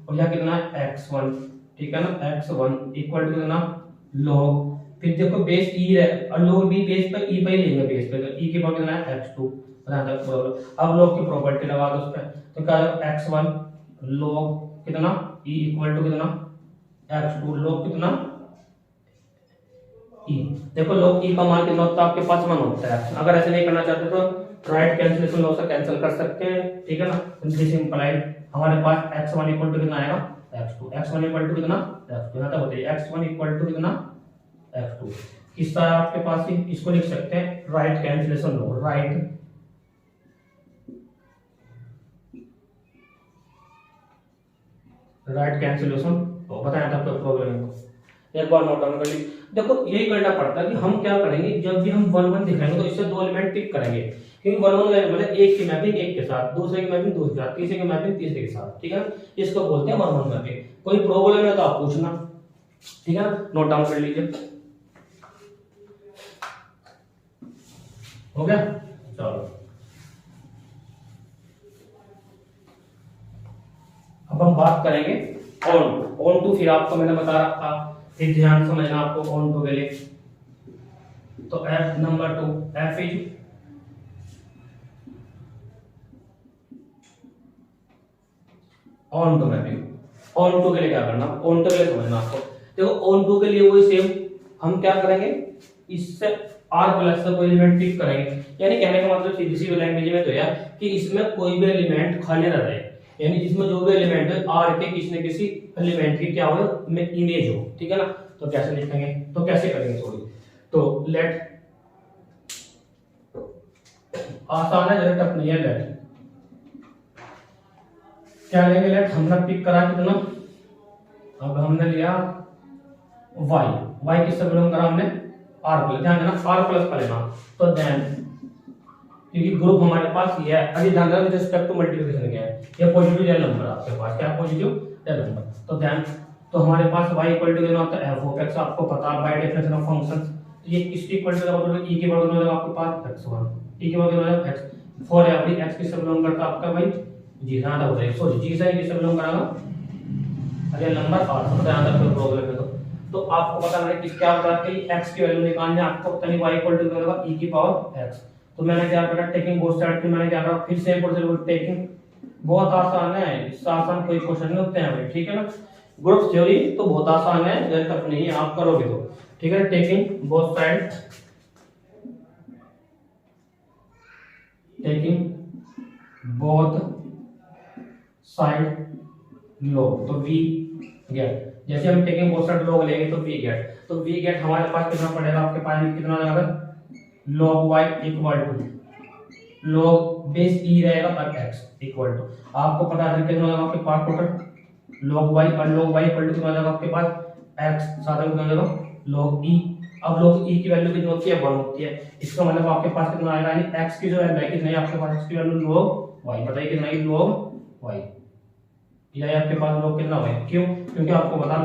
और यह कितना है x1, ठीक है ना, x1 इक्वल टू कितना log, फिर देखो बेस e है और लोग भी बेस पर e पे ही लेंगे, बेस पे तो e के पावर कितना है x2, बताया था प्रॉब्लम। अब लोग की प्रॉपर्टी लगा दो उस पे, तो क्या है x1 log कितना e इक्वल टू कितना x2 log कितना e, देखो log e का मान कितना होता है आपके पास 1 होता है। अगर ऐसे नहीं करना चाहते तो राइट कैंसिलेशन लॉ से कैंसिल कर सकते हैं, ठीक है ना। दिस इंप्लाइड हमारे पास x1 इक्वल टू कितना आएगा x2, x1 इक्वल टू कितना x2, यहां तक बताइए x1 इक्वल टू कितना x2, किसका है आपके पास ही, इसको लिख सकते हैं right cancellation law, right cancellation तो बताया था आपका प्रॉब्लम है, एक बार नोट डाउन कर लीजिए। देखो यही करना पड़ता है कि हम क्या करेंगे, जब भी हम 1 1 दिखाएंगे तो इससे 2 एलिमेंट पिक करेंगे, क्योंकि 1 1 मतलब एक की मैपिंग एक के साथ, दूसरे की मैपिंग दूसरे के साथ, तीसरे की मैपिंग तीसरे के साथ, ठीक है। इसको बोलते हैं 1 1 मैपिंग। कोई प्रॉब्लम है तो आप पूछना, ठीक है, नोट डाउन कर लीजिए। हो गया, चलो अब हम बात करेंगे ऑन टू, फिर आपको मैंने बता रखा, ध्यान समझना आपको ऑन टू के लिए। तो f number 2 f is onto mapping. Onto के लिए क्या करना, ऑन टू के लिए समझना आपको। देखो ऑन टू के लिए वही सेम हम क्या करेंगे, इससे आर प्लस से कोई एलिमेंट पिक करेंगे। यानी कहने का मतलब सीधी सी लैंग्वेज में तो यार कि इसमें कोई भी एलिमेंट खाली ना रहे, यानी इसमें जो भी एलिमेंट है आर के किसी न किसी एलिमेंट की क्या हो में इमेज हो, ठीक है ना। तो कैसे लिखेंगे, तो कैसे करेंगे सॉरी, तो लेट आसान है, जरा टफ नहीं है। लेट क्या लेंगे, लेट हमने पिक करा कितना, अब हमने लिया y, y किससे बिलोंग करा हमने, r प्लस, ध्यान देना r प्लस का लेना। तो देन क्योंकि ग्रुप हमारे पास ये है, अभी ध्यान देना विद रिस्पेक्ट टू मल्टीप्लिकेशन क्या है, ये पॉजिटिव रियल नंबर आपके पास, क्या पॉजिटिव रियल नंबर। तो देन तो हमारे पास y इक्वल टू देना होता है f ऑफ x, आपको पता है बाय डेफिनेशन ऑफ फंक्शंस। तो ये किसकी इक्वल टू होगा, e के बराबर होगा आपके पास x1, e के बराबर होगा x, फॉर एवरी x किससे बिलोंग करता है आपका भाई जी, ध्यान रखो सॉरी जी से किससे बिलोंग कराएगा रियल नंबर r, तो ध्यान रखो प्रॉब्लम है। तो आपको पता है कि क्या होता है कि x की वैल्यू निकालनी है, आपको पता नहीं y इक्वल टू होगा e की पावर x। तो मैंने क्या करा, टेकिंग बोथ साइड, फिर मैंने क्या करा, फिर से प्रोसीजर टेकिंग, बहुत आसान है, इससे आसान कोई क्वेश्चन नहीं होते हैं भाई, ठीक है ना। ग्रुप थ्योरी तो बहुत आसान है, जरा टफ नहीं है, आप करोगे तो ठीक है। Taking both side, taking both side log, तो v गेट, जैसे हम टेकिंग बोथ साइड लॉग लेंगे तो v गेट, तो v गेट हमारे पास कितना पड़ेगा आपके पास में, कितना आएगा log y equal to log base e रहेगा और x इक्वल टू, आपको पता है कितना आएगा आपके पास टोटल log y, और log y इक्वल टू कितना आएगा आपके पास x, साथ में कितना आएगा log e। अब log e की वैल्यू कितनी होती है, 1 होती है, इसका मतलब आपके पास कितना आएगा, यानी x की जो वैल्यू है कितनी है आपके पास, x की वैल्यू log y, बताइए कितना है log y, या आपके पास log कितना है, क्यों, क्योंकि आपको पता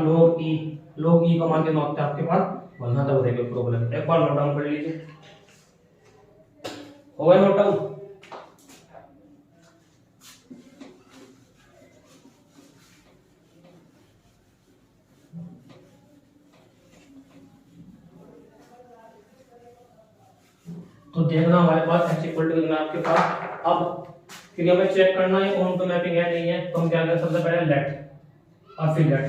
log e का मान कितना होता है आपके पास 1, ना तो देखो प्रॉब्लम एक बार नोट डाउन कर लीजिए, हो गया नोट डाउन। तो देखना हमारे पास x इक्वल टू कितना है आपके पास, अब क्योंकि हमें चेक करना है ऑन टू मैपिंग है नहीं है, तो हम क्या करें, सबसे पहले लेट और फिर लेट।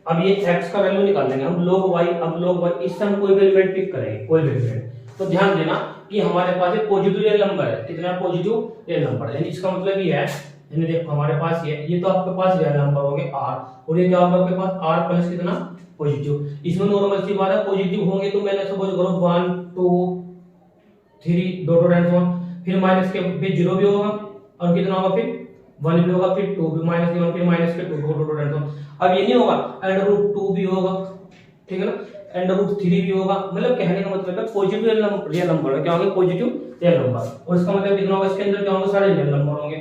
अब ये x का वैल्यू निकाल लेंगे हम, log y, अब log y इससे हम कोई भी एलिमेंट पिक करेंगे, कोई भी एलिमेंट। तो ध्यान देना कि हमारे पास एक पॉजिटिव रियल नंबर है, कितना पॉजिटिव रियल नंबर है, यानी इसका मतलब ये है, यानी देखो हमारे पास ये तो आपके पास रियल नंबर होंगे r, और ये क्या होगा आपके पास r प्लस कितना पॉजिटिव। इसमें नॉर्मल सी बात है, पॉजिटिव होंगे तो मैंने सपोज करो 1 2 3 dot dot and so on, फिर माइनस के फिर 0 भी होगा और कितना होगा फिर 1 भी होगा, फिर 2 भी, माइनस के 1 फिर माइनस के 2 dot dot and so on. अब ये नहीं होगा, अंडर रूट 2 भी होगा, ठीक है ना, अंडर रूट 3 भी होगा, मतलब कहने का मतलब है पॉजिटिव रियल नंबर है, क्या होगा पॉजिटिव रियल नंबर, और इसका मतलब कितना होगा, इसके अंदर क्या होगा सारे रियल नंबर होंगे।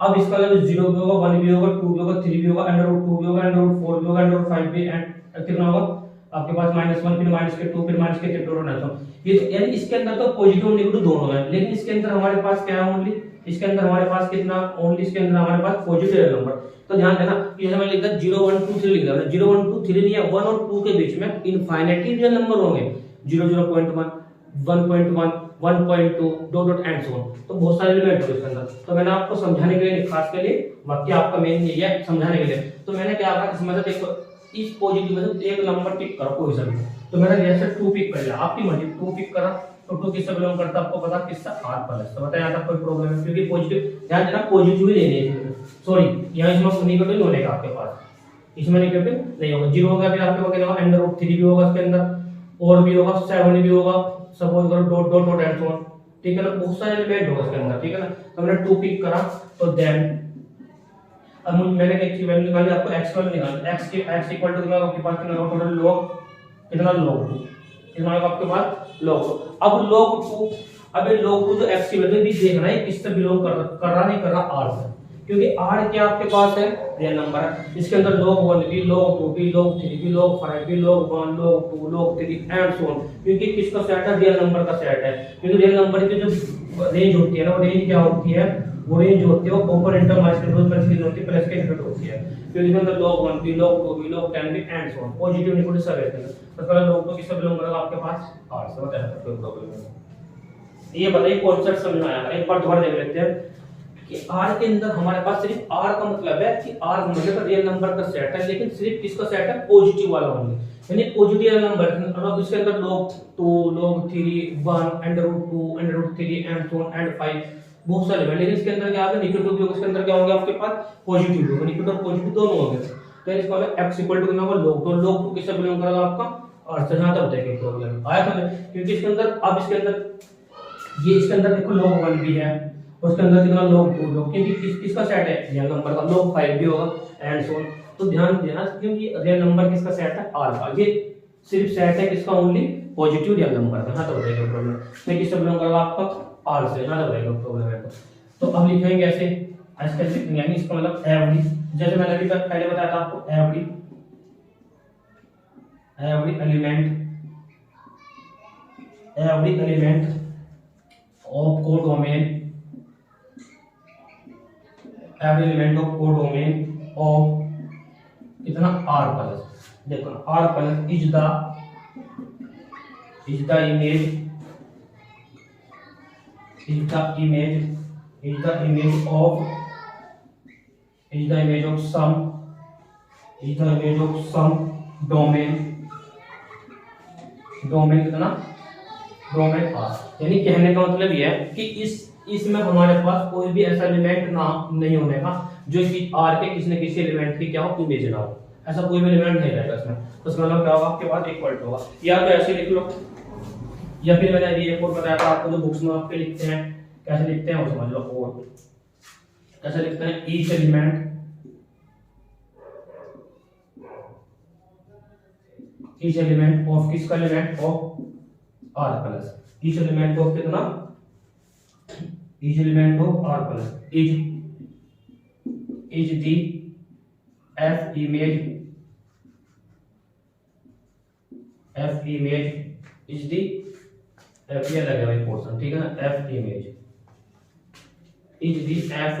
अब इसका मतलब 0 भी होगा, 1 भी होगा, 2 भी होगा, 3 भी होगा, अंडर रूट 2 भी होगा, अंडर रूट 4 भी होगा, अंडर रूट 5 भी, एंड कितना होगा आपके पास -1 फिर माइनस के 2 फिर माइनस के 3 डॉट एंड ये, यानी इसके अंदर तो पॉजिटिव और नेगेटिव दोनों है, लेकिन इसके अंदर हमारे पास क्या है ओनली, इसके अंदर हमारे पास कितना ओनली, इसके अंदर हमारे पास पॉजिटिव रियल नंबर। तो ध्यान देना कि हमें लिखा 0 1 2 3 लिखा है, 0 1 2 3 नहीं है, 1 और 2 के बीच में इनफाइनाइटली रियल नंबर होंगे, 0 0.1 1.1 1.2 dot dot and so on, तो बहुत सारे एलिमेंट होंगे इसके अंदर। तो मैंने आपको समझाने के लिए, खास के लिए, बाकी आपका मेन ये है समझाने के लिए, तो मैंने क्या कहा इसमें से देखो इस पॉजिटिव में से एक नंबर पिक करो कोई सा भी, तो मैंने जैसे 2 पिक कर लिया, आपकी मर्जी 2 पिक करा, तो 2 किससे बिलोंग करता है आपको पता, किससे r प्लस, तो बताया था कोई प्रॉब्लम है, क्योंकि पॉजिटिव ध्यान देना पॉजिटिव ही लेने हैं, सॉरी यहां इसमें नेगेटिव होने का आपके पास, इसमें नेगेटिव नहीं होगा, 0 होगा, फिर आपके पास कितना होगा अंडर रूट 3 भी होगा इसके अंदर, और भी होगा 7 भी होगा, सपोज करो dot dot dot and so on, ठीक है ना, बहुत सारे एलिमेंट होगा इसके अंदर, ठीक है ना। तो मैंने 2 पिक करा, तो देन अब मैंने x की वैल्यू निकाली, आपको x की वैल्यू निकालनी, x इक्वल टू कितना आपके पास, कितना होगा टोटल log कितना log 2, कितना होगा आपके पास log 2। अब log 2, अब ये log 2 जो x की वैल्यू भी देखना है किससे बिलोंग कर रहा नहीं कर रहा, r से, क्योंकि r क्या आपके पास है रियल नंबर है, इसके अंदर log 1 भी, log 2 भी, log 3 भी, log 5 भी, log 1 log 2 log 3 and so on, क्योंकि किसका सेट है, रियल नंबर का सेट है, क्योंकि रियल नंबर की जो रेंज होती है ना, वो रेंज क्या होती है, वो रेंज होती है वो ऊपर इंटर माइनस के रूट प्लस की होती है, प्लस के इनवर्ट होती है, क्योंकि इसके अंदर log 1 भी, log 2 भी, log 10 भी and so on, positive negative सब रहते हैं। तो पहले log 2 किससे बिलोंग करेगा आपके पास r से, बताया कोई प्रॉब्लम नहीं। ये बताइए कॉन्सेप्ट समझ में आया, एक बार दोबारा देख लेते हैं। कि R के अंदर हमारे पास सिर्फ R का मतलब है कि R मतलब रियल नंबर का सेट है, लेकिन सिर्फ किसका सेट है, पॉजिटिव वाला ओनली, यानी पॉजिटिव नंबर मतलब इसके अंदर log 2 log 3 1 √2 √3 and so on and 5 बहुत सारे हैं, लेकिन इसके अंदर क्या होगा, नेगेटिव भी होगा, इसके अंदर क्या होगा आपके पास, पॉजिटिव भी होगा, नेगेटिव और पॉजिटिव दोनों होंगे। तो इसका मतलब x इक्वल टू कितना होगा, log 2, log 2 किससे बिलोंग करेगा आपका, और से जहां तक बताएंगे प्रॉब्लम आया था, क्योंकि इसके अंदर अब इसके अंदर ये इसके अंदर देखो log 1 भी है, उसके अंदर कितना log 2 log, क्योंकि किसका सेट है, रियल नंबर का, log 5 भी होगा एंड सो ऑन। तो ध्यान देना, क्योंकि रियल नंबर किसका सेट है, r का, ये सिर्फ सेट है किसका, ओनली पॉजिटिव रियल नंबर का, हां तो बताइए प्रॉब्लम में किससे बिलोंग करेगा आपका, r से, हां तो बताइए प्रॉब्लम है। तो अब लिखेंगे कैसे, ऐसे लिखेंगे, यानी इसका मतलब एवरी, जैसे मैंने अभी पहले बताया था आपको, every element of codomain, every element of codomain of इतना r प्लस, देखो r plus is the image of some domain कितना, डोमेन r, यानी कहने का मतलब यह है कि इसमें हमारे पास कोई भी ऐसा एलिमेंट ना नहीं होने का जो कि r के किसी न किसी एलिमेंट की क्या हो, इमेज ना हो, ऐसा कोई भी एलिमेंट नहीं रहेगा इसमें। तो इसका मतलब क्या होगा, आपके पास इक्वल टू होगा, या तो ऐसे लिख लो, या फिर मैंने अभी एक और बताया था आपको, जो बुक्स में आपके लिखते हैं, कैसे लिखते हैं वो समझ लो, और कैसे लिखते हैं, ईच एलिमेंट ऑफ किसका, element of r plus, each element of कितना, each element of r plus is the f image is the f, ये लगे भाई पोर्शन, ठीक है ना, f image is the f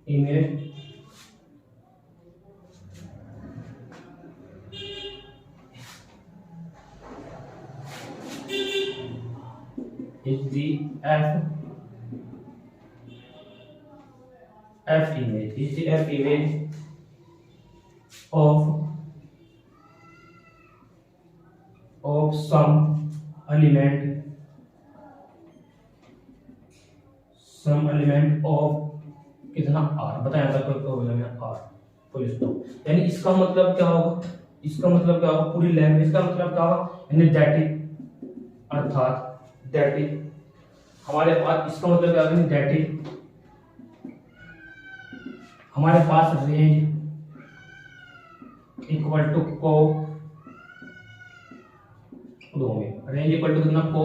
image is the f image of some element of कितना r, बताया था कोई प्रॉब्लम है, r फुल स्टॉप, यानी इसका मतलब क्या होगा, इसका मतलब क्या होगा, पूरी लैंग्वेज का मतलब क्या होगा, यानी दैट, अर्थात दैट हमारे पास, इसका मतलब क्या होगा, दैट हमारे पास रेंज इक्वल टू को डोमेन, रेंज इक्वल टू कितना, को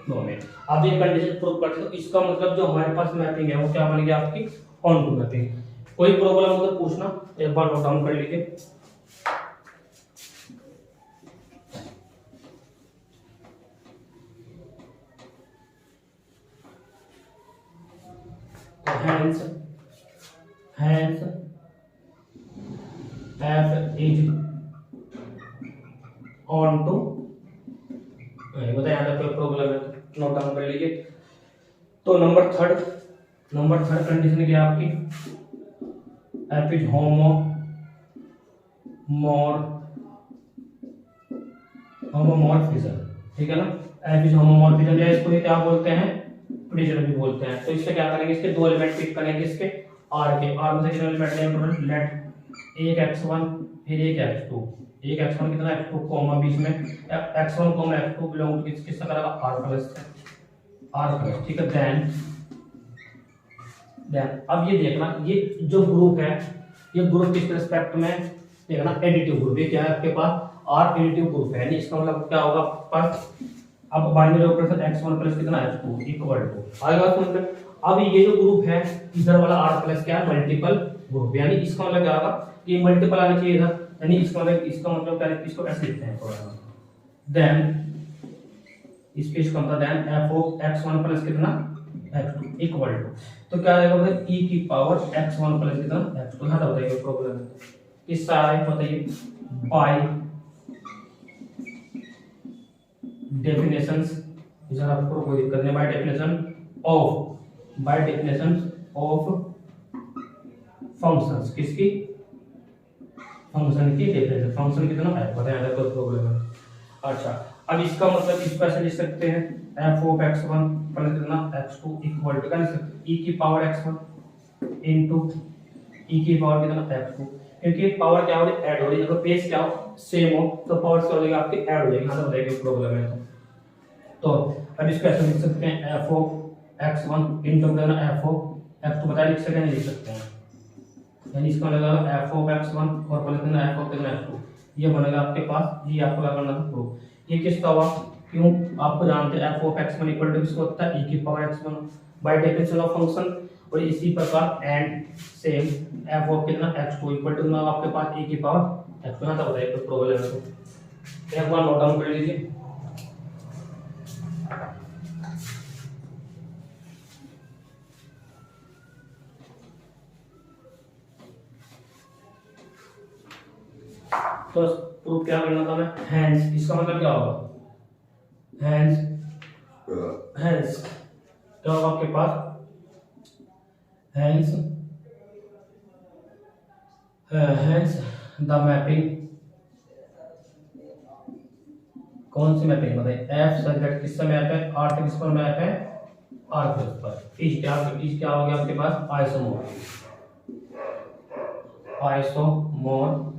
डोमेन। अब ये कंडीशन प्रूव करते हो, इसका मतलब जो हमारे पास मैपिंग है वो क्या बन गया, आपकी ऑन टू मैपिंग। कोई प्रॉब्लम हो तो पूछना, एक बार नोट डाउन कर लीजिए। hence f is on to, बताया था कोई प्रॉब्लम है तो नोट डाउन कर लीजिए। तो नंबर थर्ड कंडीशन क्या आपकी, f इज होमोमॉर्फिज्म, ठीक है ना, f इज होमोमॉर्फिज्म, या इसको क्या बोलते हैं, प्रिज्म भी बोलते हैं। तो इससे क्या करेंगे, इसके दो एलिमेंट पिक करेंगे, इसके r में से कितने एलिमेंट लेंगे, लेट एक x1 फिर एक x2, एक x1 कितना, x2 कॉमा बीच में x1 comma x2 belong to किसका करेगा, r प्लस, ठीक है। देन अब ये देखना, ये जो ग्रुप है, ये ग्रुप किस रिस्पेक्ट में देखना, एडिटिव ग्रुप, ये क्या है आपके पास, r एडिटिव ग्रुप है, यानी इसका मतलब क्या होगा आपके पास, अब बाइनरी ऑपरेशन x1 प्लस कितना x2 इक्वल टू आएगा समझ में। अब ये जो ग्रुप है इधर वाला r प्लस क्या है, मल्टीपल ग्रुप, यानी इसका मतलब क्या होगा, ये मल्टीपल आना चाहिए इधर, यानी इसका मतलब क्या है, इसको ऐसे लिखते हैं थोड़ा सा, देन इस पे इसका मतलब then f of x1 plus कितना x2 इक्वल टू, तो क्या आएगा मतलब e की पावर x1 प्लस कितना x2, हां बताइए प्रॉब्लम किसका है, बताइए बाय डेफिनेशंस, इधर आपको कोई दिक्कत नहीं, bye definition of bye definition of functions, किसकी, फंक्शन की डेफिनेशन, फंक्शन कितना है बताएं अगर कोई प्रॉब्लम है। अच्छा अब इसका मतलब इस पर से लिख सकते हैं f ऑफ x1 प्लस कितना x2 इक्वल टू क्या लिख सकते हैं e की पावर x1 इनटू e की पावर कितना x2, क्योंकि पावर क्या हो रही है ऐड हो रही है, अगर बेस क्या हो सेम हो तो पावर क्या हो जाएगी आपकी ऐड हो जाएगी, मतलब बताइए प्रॉब्लम है तो अब इसको ऐसे लिख सकते हैं f ऑफ x1 इनटू कितना f ऑफ x2 बताइए लिख सकते हैं नहीं लिख सकते हैं, यानी इसका लगेगा f ऑफ x1 और प्लस कितना f ऑफ कितना x2, ये बनेगा आपके पास, ये आपको लगाना था प्रूफ, ये किसका हुआ, क्यों आपको जानते हैं f of x1 equal to किसको होता है e की power x1 bye definition of function, और इसी प्रकार एंड सेम f ऑफ कितना x2 इक्वल टू आपके पास e की पावर x2 ना, तो बताइए कोई प्रॉब्लम है तो एक बार नोट डाउन कर लीजिए। तो प्रूफ क्या करना था मैं, हैंस, इसका मतलब क्या होगा, हैंस हैंस क्या होगा आपके पास, हैंस हैंस द मैपिंग, कौन सी मैपिंग बताइए, एफ सब्जेक्ट किस से मैप है, आर किस पर मैप है, आर प्लस पर, इज क्या हो गया आपके पास आइसोमोर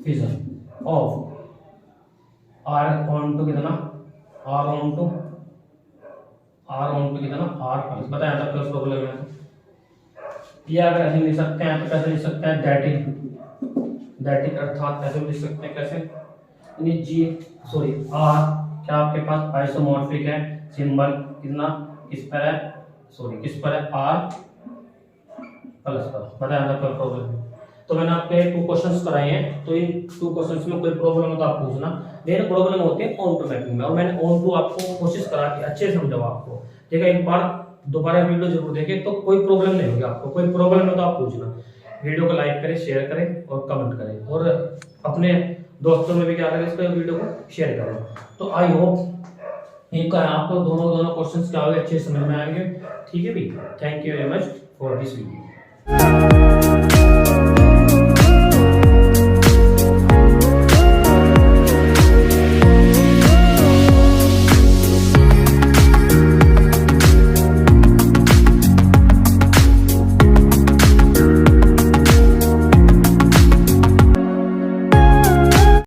fission of R onto कितना आर ऑन टू कितना आर प्लस, बताया था प्लस प्रॉब्लम है, ये अगर ऐसे लिख सकते हैं तो कैसे लिख सकते हैं दैटिक अर्थात ऐसे लिख सकते हैं कैसे, यानी जी सॉरी आर क्या आपके पास आइसोमॉर्फिक है, सिंबल कितना किस पर है, सॉरी किस पर है आर प्लस पर, बताया था प्रॉब्लम है। तो मैंने आपके 2 क्वेश्चंस कराए हैं, तो इन 2 क्वेश्चंस में कोई प्रॉब्लम हो तो आप पूछना, मेरे प्रॉब्लम होती है ऑन टू मैपिंग में, और मैंने ऑन टू आपको कोशिश करा कि अच्छे से समझाऊं आपको, ठीक है, एक बार दोबारा वीडियो जरूर देखें तो कोई प्रॉब्लम नहीं होगी आपको, कोई प्रॉब्लम हो तो आप पूछना, वीडियो को लाइक करें, शेयर करें और कमेंट करें, और अपने दोस्तों में भी क्या करें इसको वीडियो को शेयर करें। तो आई होप एक आपको दोनों क्वेश्चंस क्या होंगे अच्छे समझ में आएंगे, ठीक है भी, thank you very much for this video.